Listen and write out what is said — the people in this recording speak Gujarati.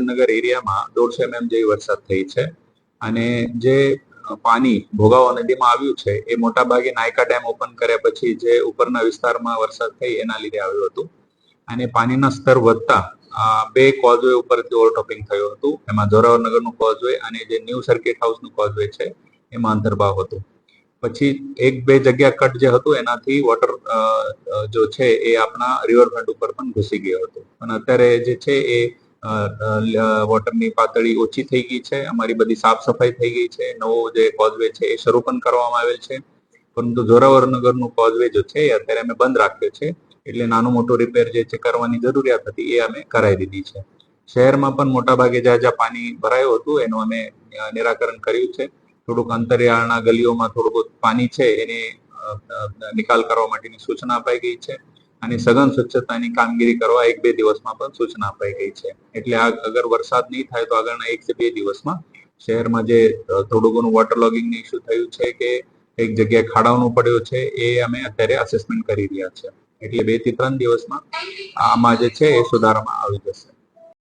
સુરેન્દ્રનગર એરિયામાં 150 mm જેવી વરસાદ થઈ છે અને જે પાણી ભોગાવો નદીમાં આવ્યું છે એ મોટા ભાગે નાયકા ડેમ ઓપન કર્યા પછી જે ઉપરના વિસ્તારમાં વરસાદ થઈ એના લીધે આવ્યું હતું અને પાણીના સ્તર વધતા બે કોઝવે ઉપરથી ઓવરટોપિંગ થયું હતું. એમાં જોરાવરનગરનું કોઝવે અને જે ન્યૂ સર્કિટ હાઉસનું કોઝવે છે એમાં અંતર્ભાવ હતું. પછી એક બે જગ્યા કટ જે હતું એનાથી વોટર જો છે એ આપણા રિવરફ્રન્ટ ઉપર પણ ઘૂસી ગયો હતો. અને અત્યારે જે છે એ વોટરની પાતળી ઓછી થઈ ગઈ છે. અમારી બધી સાફ સફાઈ થઈ ગઈ છે. નવો જે કોઝવે છે એ શરૂ પણ કરવામાં આવેલ છે, પરંતુ જોરાવરનગરનું કોઝવે જો છે એ અત્યારે અમે બંધ રાખ્યો છે. એટલે નાનું મોટું રિપેર જે છે કરવાની જરૂરિયાત હતી એ અમે કરાવી દીધી છે. શહેરમાં પણ મોટા ભાગે જ્યાં જ્યાં પાણી ભરાયું હતું એનું અમે નિરાકરણ કર્યું છે. થોડુંક અંતરિયાળના ગલીઓમાં થોડુંક પાણી છે એને નિકાલ કરવા માટેની સૂચના અપાઈ ગઈ છે અને સઘન સ્વચ્છતાની કામગીરી કરવા 1-2 દિવસમાં પણ સૂચના અપાઈ ગઈ છે. એટલે અગર વરસાદ નહીં થાય તો આગળના 1 થી 2 દિવસમાં શહેરમાં જે થોડું ઘણું વોટર લોગિંગનું ઇસ્યુ થયું છે કે એક જગ્યાએ ખાડાઓનું પડ્યું છે એ અમે અત્યારે અસેસમેન્ટ કરી રહ્યા છે. એટલે 2 થી 3 દિવસમાં આમાં જે છે એ સુધારામાં આવી જશે.